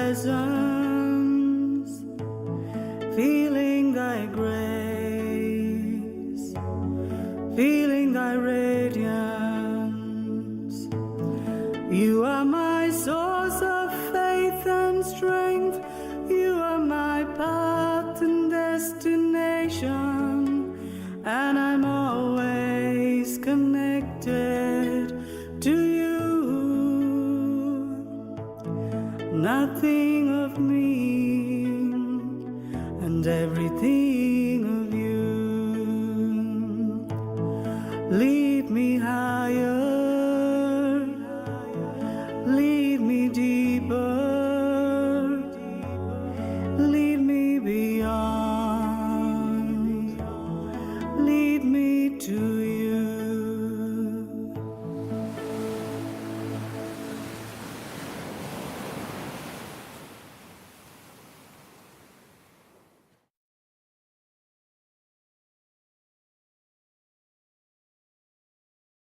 presence, feeling thy grace, feeling thy radiance. You are my source of faith and strength. You are my path and destination, and I'm always connected to you. Nothing of me and everything of you. Lead me higher, lead me deeper, lead me beyond, lead me to you.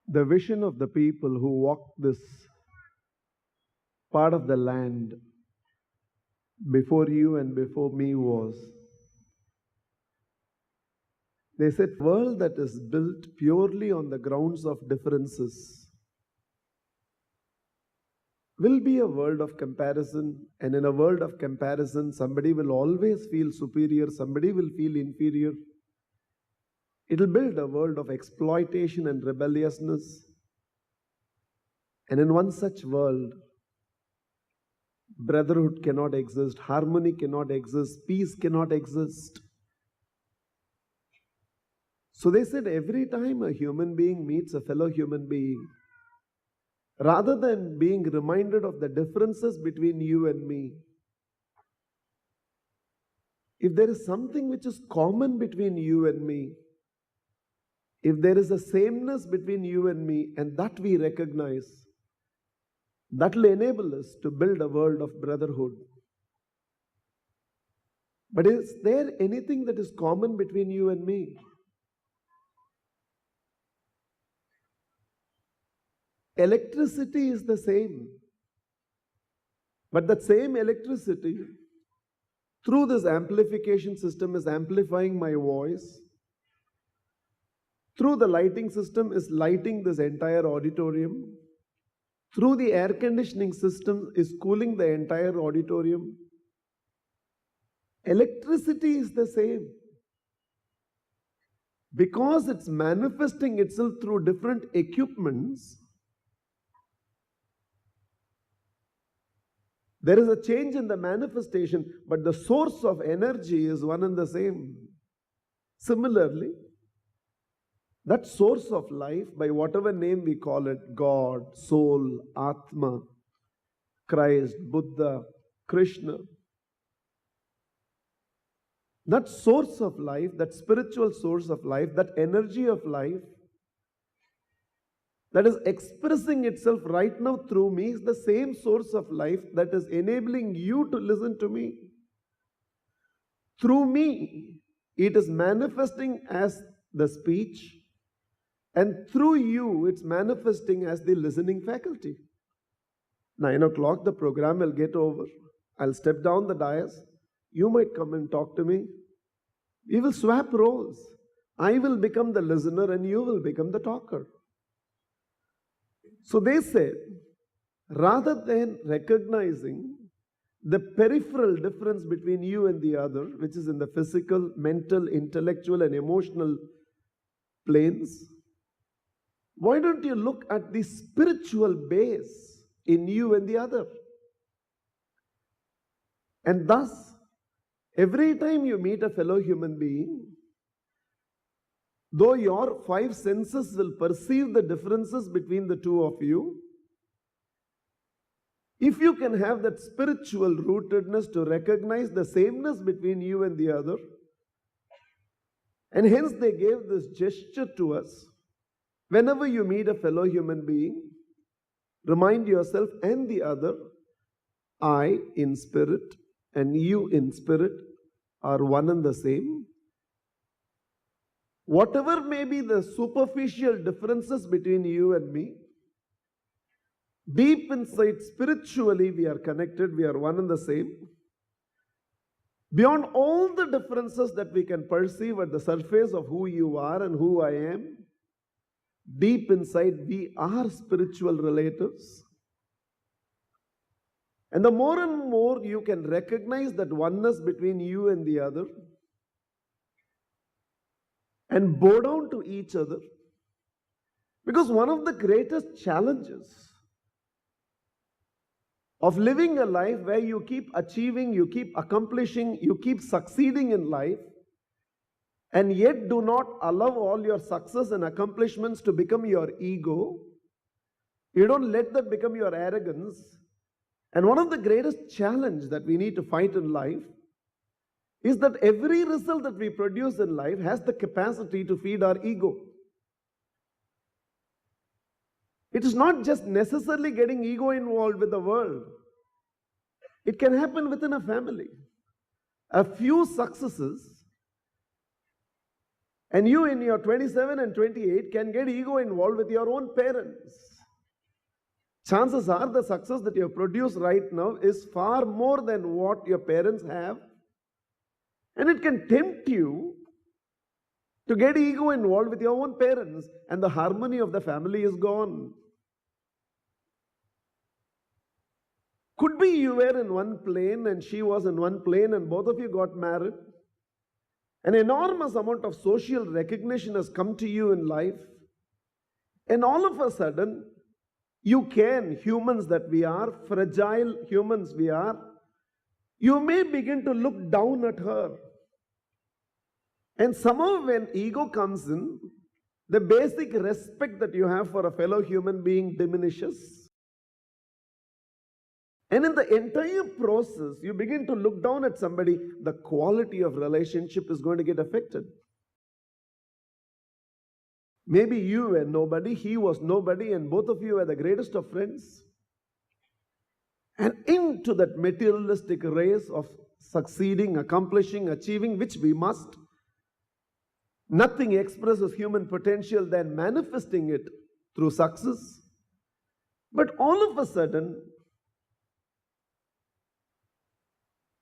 The vision of the people who walked this part of the land before you and before me was, they said, a world that is built purely on the grounds of differences will be a world of comparison, and in a world of comparison, somebody will always feel superior, somebody will feel inferior. It will build a world of exploitation and rebelliousness. And in one such world, brotherhood cannot exist, harmony cannot exist, peace cannot exist. So they said every time a human being meets a fellow human being, rather than being reminded of the differences between you and me, if there is something which is common between you and me, if there is a sameness between you and me, and that we recognize, that will enable us to build a world of brotherhood. But is there anything that is common between you and me? Electricity is the same. But that same electricity, through this amplification system, is amplifying my voice. Through the lighting system is lighting this entire auditorium. Through the air conditioning system is cooling the entire auditorium. Electricity is the same. Because it's manifesting itself through different equipments, there is a change in the manifestation, but the source of energy is one and the same. Similarly, that source of life, by whatever name we call it, God, soul, Atma, Christ, Buddha, Krishna, that source of life, that spiritual source of life, that energy of life, that is expressing itself right now through me, is the same source of life that is enabling you to listen to me. Through me, it is manifesting as the speech, and through you, it's manifesting as the listening faculty. 9 o'clock, the program will get over. I'll step down the dais. You might come and talk to me. We will swap roles. I will become the listener and you will become the talker. So they said, rather than recognizing the peripheral difference between you and the other, which is in the physical, mental, intellectual, and emotional planes, why don't you look at the spiritual base in you and the other? And thus, every time you meet a fellow human being, though your 5 senses will perceive the differences between the two of you, if you can have that spiritual rootedness to recognize the sameness between you and the other, and hence they gave this gesture to us. Whenever you meet a fellow human being, remind yourself and the other, I in spirit and you in spirit are one and the same. Whatever may be the superficial differences between you and me, Deep inside, spiritually, we are connected, we are one and the same. Beyond all the differences that we can perceive at the surface of who you are and who I am, deep inside, we are spiritual relatives. And the more and more you can recognize that oneness between you and the other and bow down to each other, because one of the greatest challenges of living a life where you keep achieving, you keep accomplishing, you keep succeeding in life, and yet do not allow all your success and accomplishments to become your ego. You don't let that become your arrogance. And one of the greatest challenges that we need to fight in life is that every result that we produce in life has the capacity to feed our ego. It is not just necessarily getting ego involved with the world. It can happen within a family. A few successes, and you in your 27 and 28 can get ego involved with your own parents. Chances are the success that you have produced right now is far more than what your parents have. And it can tempt you to get ego involved with your own parents, and the harmony of the family is gone. Could be you were in one plane and she was in one plane and both of you got married. An enormous amount of social recognition has come to you in life. And all of a sudden, you can, humans that we are, fragile humans we are, you may begin to look down at her. And somehow when ego comes in, the basic respect that you have for a fellow human being diminishes. And in the entire process, you begin to look down at somebody, the quality of relationship is going to get affected. Maybe you were nobody, he was nobody, and both of you were the greatest of friends. And into that materialistic race of succeeding, accomplishing, achieving, which we must, nothing expresses human potential than manifesting it through success. But all of a sudden,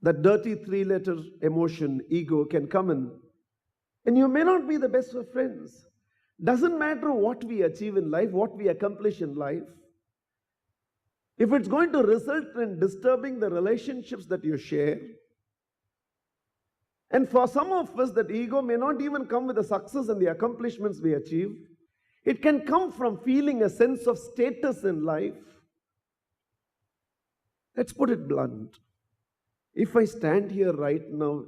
that dirty three-letter emotion, ego, can come in. And you may not be the best of friends. Doesn't matter what we achieve in life, what we accomplish in life. If it's going to result in disturbing the relationships that you share, and for some of us, that ego may not even come with the success and the accomplishments we achieve. It can come from feeling a sense of status in life. Let's put it blunt. If I stand here right now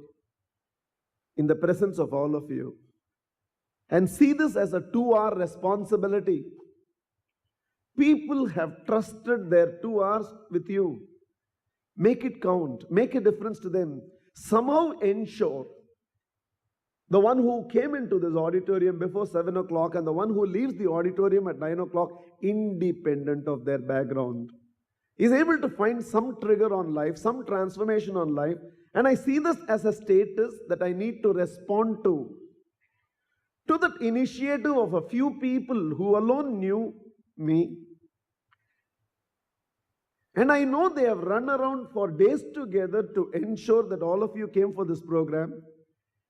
in the presence of all of you and see this as a 2-hour responsibility, people have trusted their 2 hours with you. Make it count. Make a difference to them. Somehow ensure the one who came into this auditorium before 7 o'clock and the one who leaves the auditorium at 9 o'clock, independent of their background, is able to find some trigger on life, some transformation on life. And I see this as a status that I need to respond to that initiative of a few people who alone knew me. And I know they have run around for days together to ensure that all of you came for this program.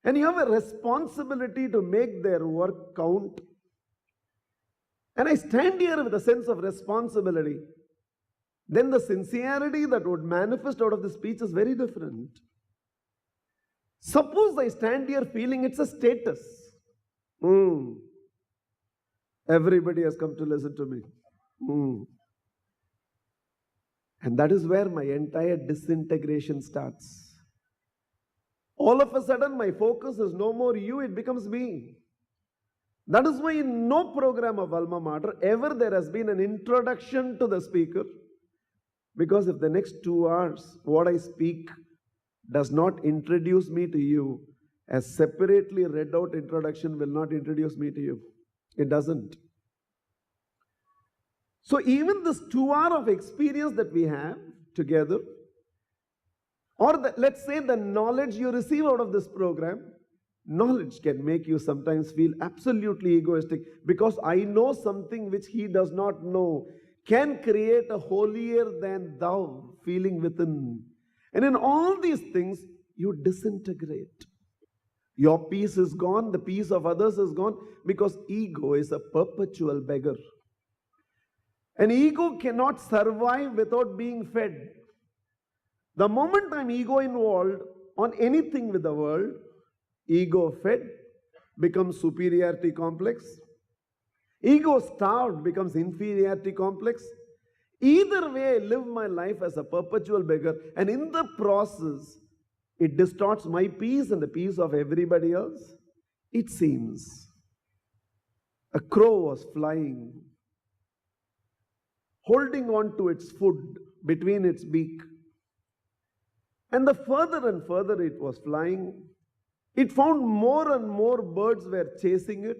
And you have a responsibility to make their work count. And I stand here with a sense of responsibility. Then the sincerity that would manifest out of the speech is very different. Suppose I stand here feeling it's a status. Everybody has come to listen to me. And that is where my entire disintegration starts. All of a sudden, my focus is no more you, it becomes me. That is why in no program of Alma Mater ever there has been an introduction to the speaker. Because if the next 2 hours, what I speak does not introduce me to you, a separately read out introduction will not introduce me to you. It doesn't. So even this 2 hours of experience that we have together, or let's say the knowledge you receive out of this program, knowledge can make you sometimes feel absolutely egoistic because I know something which he does not know. can create a holier than thou feeling within. And in all these things, you disintegrate. Your peace is gone, the peace of others is gone, because ego is a perpetual beggar. An ego cannot survive without being fed. The moment I'm ego involved on anything with the world, ego fed becomes superiority complex. Ego starved becomes inferiority complex. Either way, I live my life as a perpetual beggar, and in the process, it distorts my peace and the peace of everybody else. It seems a crow was flying, holding on to its food between its beak. And the further and further it was flying, it found more and more birds were chasing it.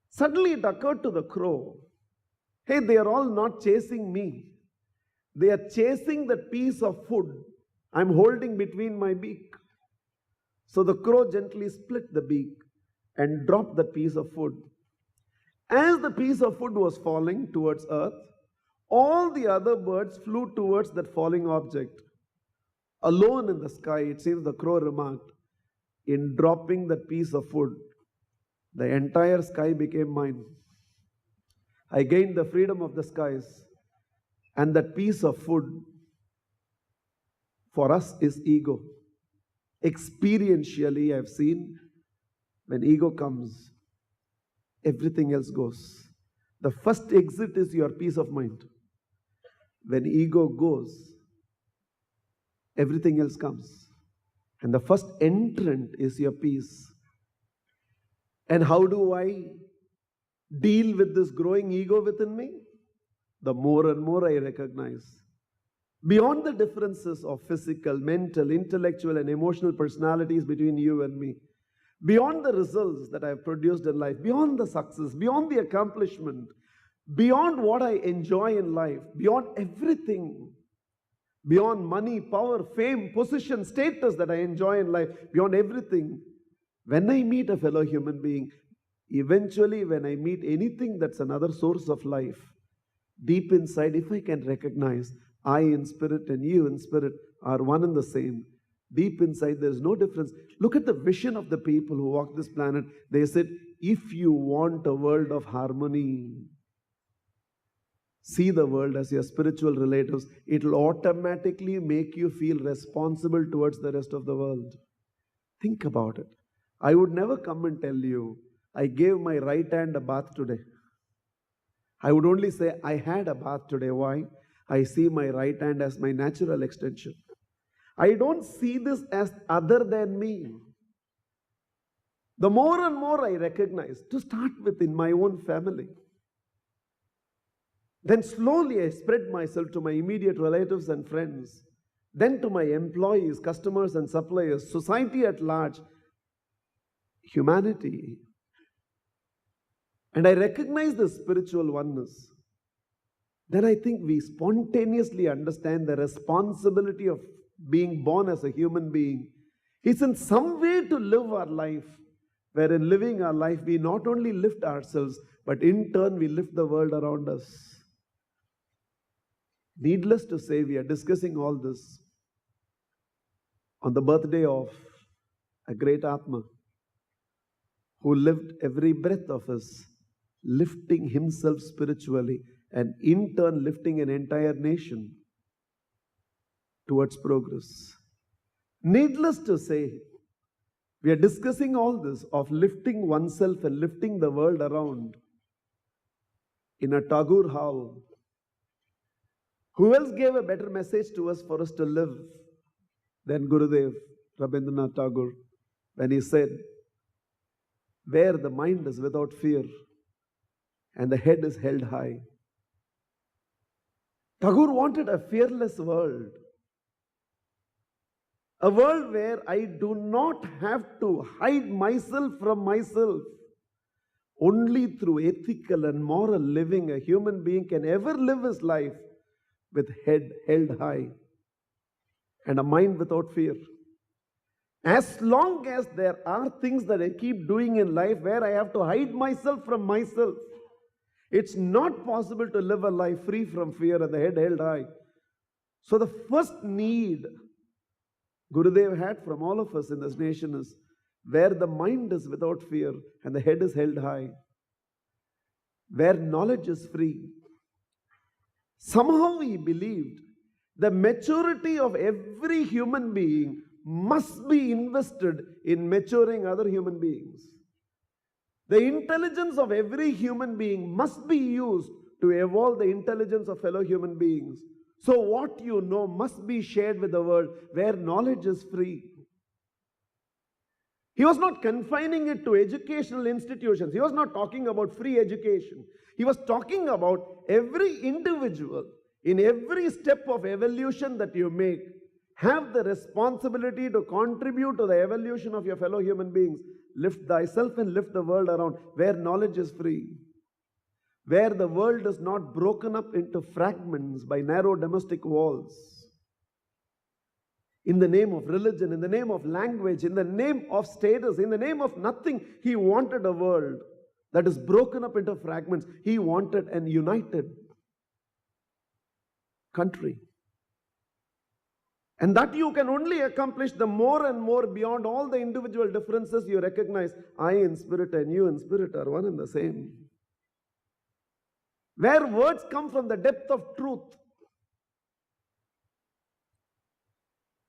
Suddenly it occurred to the crow, hey, they are all not chasing me. They are chasing that piece of food I'm holding between my beak. So the crow gently split the beak and dropped that piece of food. As the piece of food was falling towards earth, all the other birds flew towards that falling object. Alone in the sky, it seems the crow remarked, in dropping that piece of food, the entire sky became mine. I gained the freedom of the skies, and that piece of food for us is ego. Experientially, I've seen when ego comes, everything else goes. The first exit is your peace of mind. When ego goes, everything else comes. And the first entrant is your peace. And how do I deal with this growing ego within me? The more and more I recognize, beyond the differences of physical, mental, intellectual, and emotional personalities between you and me, beyond the results that I have produced in life, beyond the success, beyond the accomplishment, beyond what I enjoy in life, beyond everything, beyond money, power, fame, position, status that I enjoy in life, beyond everything, when I meet a fellow human being, eventually when I meet anything that's another source of life, deep inside, if I can recognize I in spirit and you in spirit are one and the same, deep inside there is no difference. Look at the vision of the people who walk this planet. They said, if you want a world of harmony, see the world as your spiritual relatives. It will automatically make you feel responsible towards the rest of the world. Think about it. I would never come and tell you, I gave my right hand a bath today. I would only say, I had a bath today. Why? I see my right hand as my natural extension. I don't see this as other than me. The more and more I recognize, to start with in my own family, then slowly I spread myself to my immediate relatives and friends, then to my employees, customers and suppliers, society at large, humanity. And I recognize the spiritual oneness. Then I think we spontaneously understand the responsibility of being born as a human being is in some way to live our life, where in living our life we not only lift ourselves, but in turn we lift the world around us. Needless to say, we are discussing all this on the birthday of a great Atma who lived every breath of his, lifting himself spiritually and in turn lifting an entire nation towards progress. Needless to say, we are discussing all this of lifting oneself and lifting the world around in a Tagore hall. Who else gave a better message to us for us to live than Gurudev Rabindranath Tagore when he said, where the mind is without fear and the head is held high. Tagore wanted a fearless world. A world where I do not have to hide myself from myself. Only through ethical and moral living a human being can ever live his life with head held high and a mind without fear. As long as there are things that I keep doing in life where I have to hide myself from myself, It's not possible to live a life free from fear and the head held high. So the first need Gurudev had from all of us in this nation is where the mind is without fear and the head is held high, where knowledge is free. Somehow he believed the maturity of every human being must be invested in maturing other human beings. The intelligence of every human being must be used to evolve the intelligence of fellow human beings. So what you know must be shared with the world where knowledge is free. He was not confining it to educational institutions. He was not talking about free education. He was talking about every individual in every step of evolution that you make have the responsibility to contribute to the evolution of your fellow human beings. Lift thyself and lift the world around where knowledge is free, where the world is not broken up into fragments by narrow domestic walls. In the name of religion, in the name of language, in the name of status, in the name of nothing, he wanted a world that is broken up into fragments. He wanted an united country. And that you can only accomplish the more and more beyond all the individual differences you recognize. I in spirit and you in spirit are one and the same. Where words come from the depth of truth.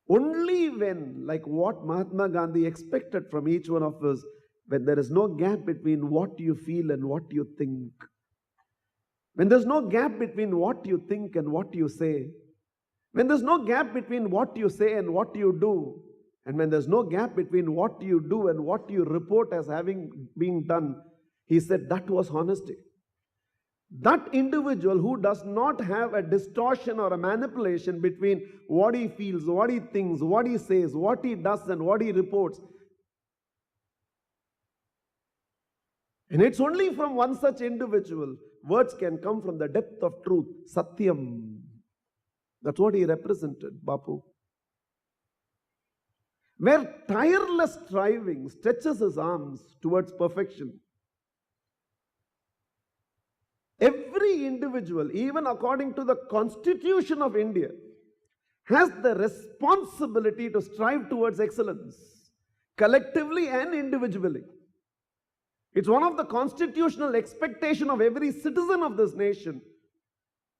Only when, like what Mahatma Gandhi expected from each one of us, when there is no gap between what you feel and what you think. When there's no gap between what you think and what you say. When there's no gap between what you say and what you do, and when there's no gap between what you do and what you report as having been done, he said that was honesty. That individual who does not have a distortion or a manipulation between what he feels, what he thinks, what he says, what he does and what he reports. And it's only from one such individual words can come from the depth of truth, Satyam. That's what he represented, Bapu. Where tireless striving stretches his arms towards perfection. Every individual, even according to the Constitution of India, has the responsibility to strive towards excellence, collectively and individually. It's one of the constitutional expectations of every citizen of this nation,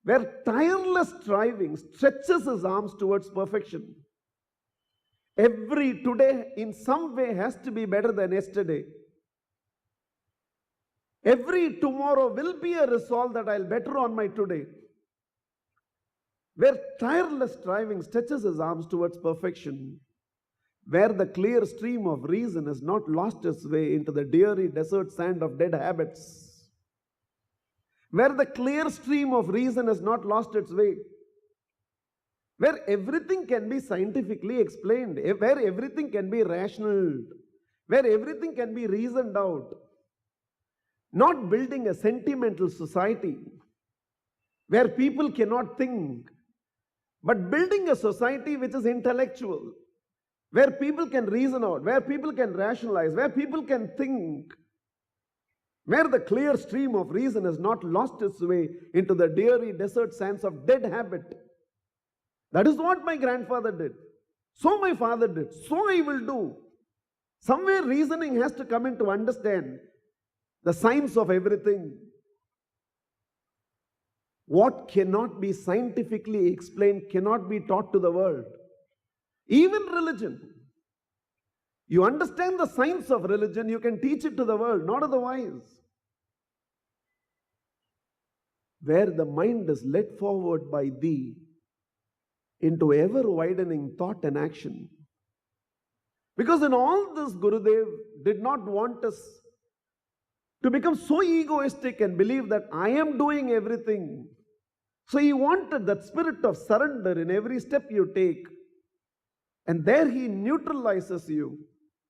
where tireless striving stretches his arms towards perfection. Every today in some way has to be better than yesterday. Every tomorrow will be a resolve that I'll better on my today. Where tireless striving stretches his arms towards perfection. Where the clear stream of reason has not lost its way into the dreary desert sand of dead habits. Where the clear stream of reason has not lost its way. Where everything can be scientifically explained. Where everything can be rational. Where everything can be reasoned out. Not building a sentimental society where people cannot think, but building a society which is intellectual, where people can reason out, where people can rationalize, where people can think, where the clear stream of reason has not lost its way into the dreary desert sands of dead habit. That is what my grandfather did. So my father did. So I will do. Somewhere reasoning has to come in to understand the science of everything. What cannot be scientifically explained cannot be taught to the world. Even religion. You understand the science of religion, you can teach it to the world, not otherwise. Where the mind is led forward by thee into ever-widening thought and action. Because in all this, Gurudev did not want us to become so egoistic and believe that I am doing everything. So he wanted that spirit of surrender in every step you take. And there he neutralizes you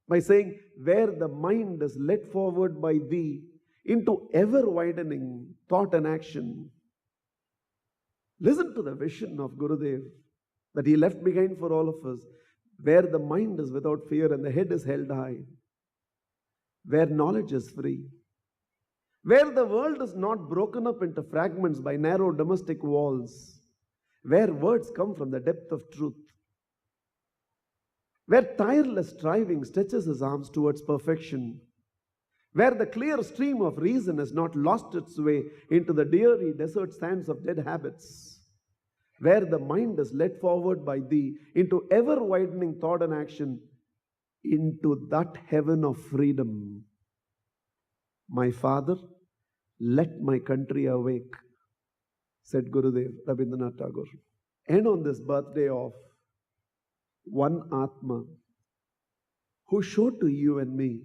by saying, where the mind is led forward by thee into ever-widening thought and action. Listen to the vision of Gurudev that he left behind for all of us, where the mind is without fear and the head is held high, where knowledge is free, where the world is not broken up into fragments by narrow domestic walls, where words come from the depth of truth, where tireless striving stretches his arms towards perfection, where the clear stream of reason has not lost its way into the dreary desert sands of dead habits, where the mind is led forward by thee into ever widening thought and action, into that heaven of freedom. My Father, let my country awake, said Gurudev Rabindranath Tagore. And on this birthday of one Atma, who showed to you and me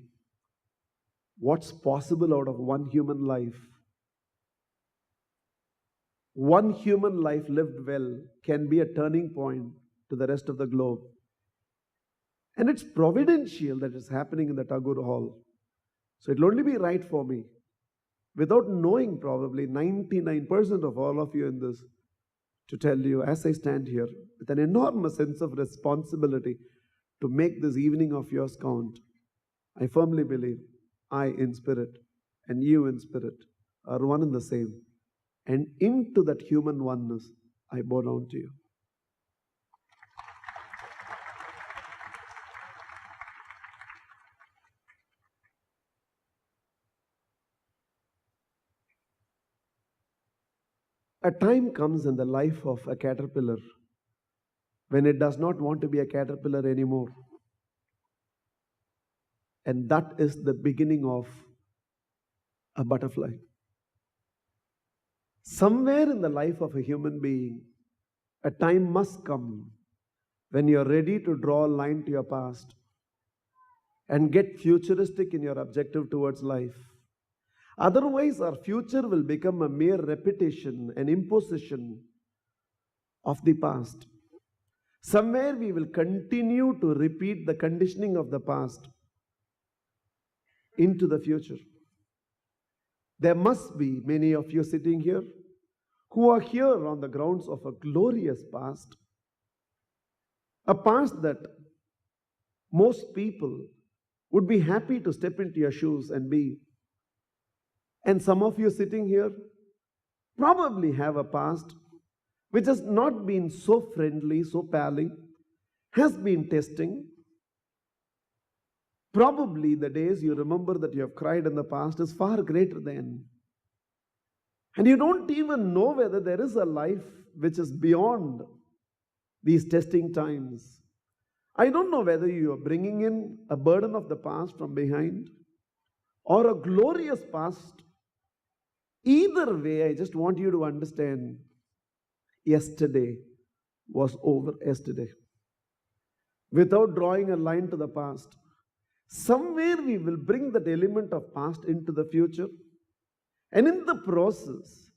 what's possible out of one human life. One human life lived well can be a turning point to the rest of the globe. And it's providential that it's happening in the Tagore Hall. So it'll only be right for me, without knowing probably 99% of all of you in this, to tell you as I stand here with an enormous sense of responsibility to make this evening of yours count. I firmly believe I in spirit and you in spirit are one and the same. And into that human oneness, I bow down to you. A time comes in the life of a caterpillar when it does not want to be a caterpillar anymore. And that is the beginning of a butterfly. Somewhere in the life of a human being, a time must come when you're ready to draw a line to your past and get futuristic in your objective towards life. Otherwise, our future will become a mere repetition, an imposition of the past. Somewhere we will continue to repeat the conditioning of the past into the future. There must be many of you sitting here who are here on the grounds of a glorious past, a past that most people would be happy to step into your shoes and be. And some of you sitting here probably have a past which has not been so friendly, so pally, has been testing. Probably the days you remember that you have cried in the past is far greater than. And you don't even know whether there is a life which is beyond these testing times. I don't know whether you are bringing in a burden of the past from behind or a glorious past. Either way, I just want you to understand, yesterday was over yesterday. Without drawing a line to the past, somewhere we will bring that element of past into the future. And in the process,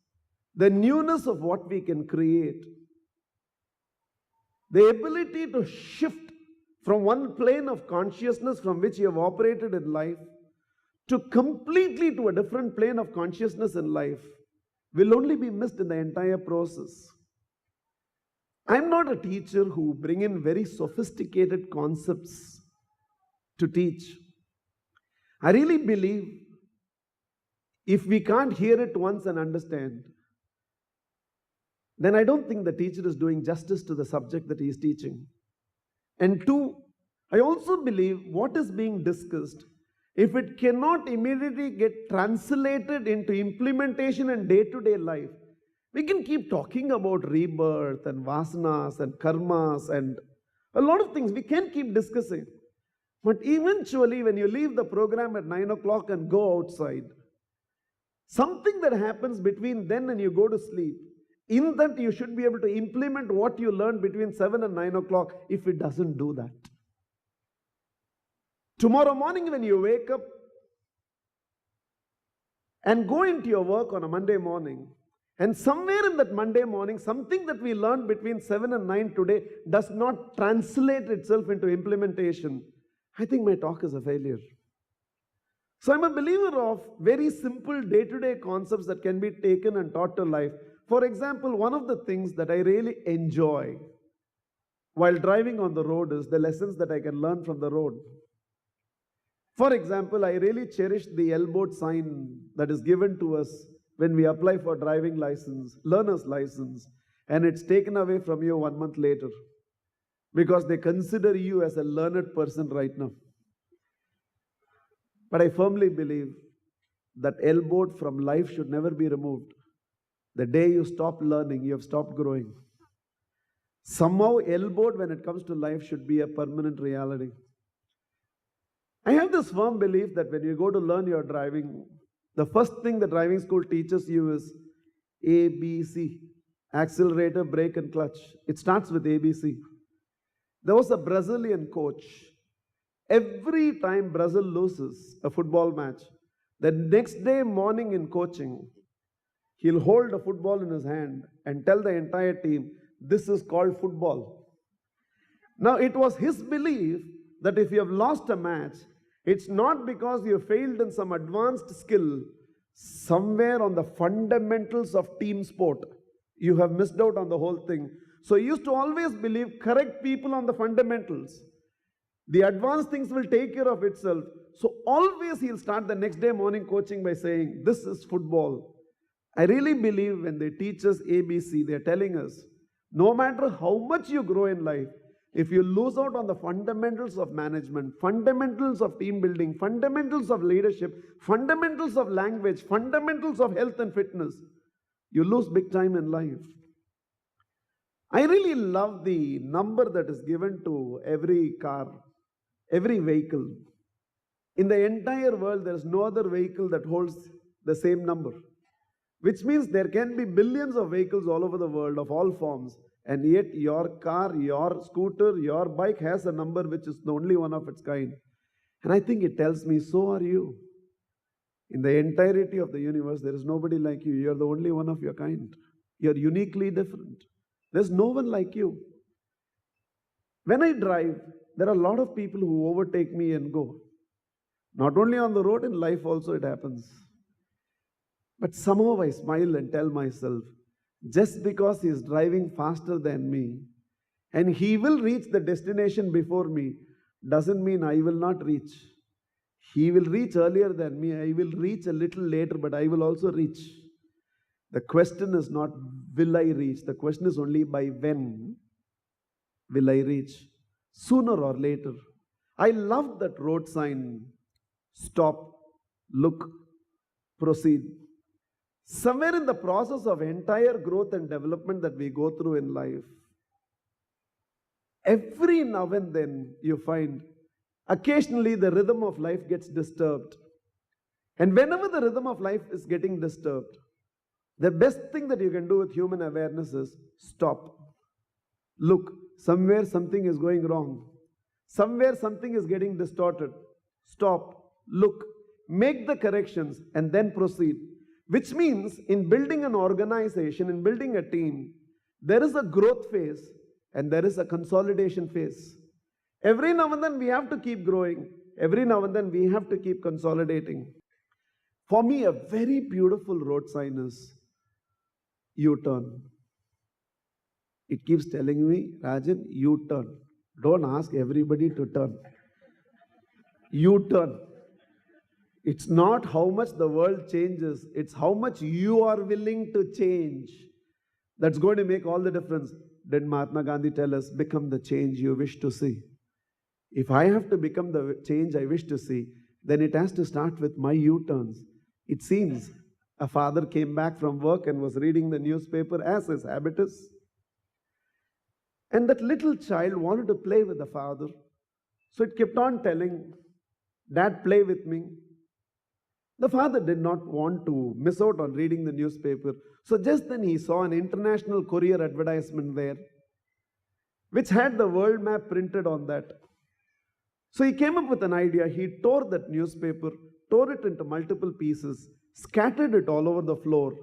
the newness of what we can create, the ability to shift from one plane of consciousness from which you have operated in life to completely to a different plane of consciousness in life will only be missed in the entire process. I'm not a teacher who bring in very sophisticated concepts to teach. I really believe if we can't hear it once and understand, then I don't think the teacher is doing justice to the subject that he is teaching. And two, I also believe what is being discussed, if it cannot immediately get translated into implementation in day-to-day life, we can keep talking about rebirth and vasanas and karmas and a lot of things we can keep discussing. But eventually when you leave the program at 9 o'clock and go outside, something that happens between then and you go to sleep, in that you should be able to implement what you learned between 7 and 9 o'clock. If it doesn't do that, tomorrow morning when you wake up and go into your work on a Monday morning, and somewhere in that Monday morning, something that we learned between 7 and 9 today does not translate itself into implementation, I think my talk is a failure. So I'm a believer of very simple day-to-day concepts that can be taken and taught to life. For example, one of the things that I really enjoy while driving on the road is the lessons that I can learn from the road. For example, I really cherish the elbowed sign that is given to us when we apply for driving license, learner's license, and it's taken away from you 1 month later because they consider you as a learned person right now. But I firmly believe that elbowed from life should never be removed. The day you stop learning, you have stopped growing. Somehow, elbowed when it comes to life should be a permanent reality. I have this firm belief that when you go to learn your driving, the first thing the driving school teaches you is ABC, accelerator, brake, and clutch. It starts with ABC. There was a Brazilian coach. Every time Brazil loses a football match, the next day morning in coaching, he'll hold a football in his hand and tell the entire team, this is called football. Now, it was his belief that if you have lost a match, it's not because you failed in some advanced skill, somewhere on the fundamentals of team sport. You have missed out on the whole thing. So he used to always believe, correct people on the fundamentals. The advanced things will take care of itself. So always he'll start the next day morning coaching by saying, this is football. I really believe when they teach us ABC, they're telling us, no matter how much you grow in life, if you lose out on the fundamentals of management, fundamentals of team building, fundamentals of leadership, fundamentals of language, fundamentals of health and fitness, you lose big time in life. I really love the number that is given to every car, every vehicle. In the entire world, there is no other vehicle that holds the same number, which means there can be billions of vehicles all over the world of all forms, and yet your car, your scooter, your bike has a number which is the only one of its kind. And I think it tells me, so are you. In the entirety of the universe, there is nobody like you. You're the only one of your kind. You're uniquely different. There's no one like you. When I drive, there are a lot of people who overtake me and go. Not only on the road, in life also it happens. But somehow I smile and tell myself, just because he is driving faster than me and he will reach the destination before me, doesn't mean I will not reach. He will reach earlier than me. I will reach a little later, but I will also reach. The question is not, will I reach? The question is only by when will I reach? Sooner or later. I love that road sign, stop, look, proceed. Somewhere in the process of entire growth and development that we go through in life, every now and then you find occasionally the rhythm of life gets disturbed. And whenever the rhythm of life is getting disturbed, the best thing that you can do with human awareness is stop. Look, somewhere something is going wrong. Somewhere something is getting distorted. Stop, look, make the corrections and then proceed. Which means in building an organization, in building a team, there is a growth phase and there is a consolidation phase. Every now and then we have to keep growing. Every now and then we have to keep consolidating. For me, a very beautiful road sign is U-turn. It keeps telling me, Rajan, U-turn. Don't ask everybody to turn. U-turn. It's not how much the world changes, it's how much you are willing to change. That's going to make all the difference. Did Mahatma Gandhi tell us, become the change you wish to see? If I have to become the change I wish to see, then it has to start with my U-turns. It seems a father came back from work and was reading the newspaper as his habit is. And that little child wanted to play with the father. So it kept on telling, Dad, play with me. The father did not want to miss out on reading the newspaper. So just then he saw an international courier advertisement there, which had the world map printed on that. So he came up with an idea. He tore that newspaper, tore it into multiple pieces, scattered it all over the floor,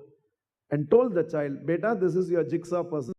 and told the child, Beta, this is your jigsaw puzzle.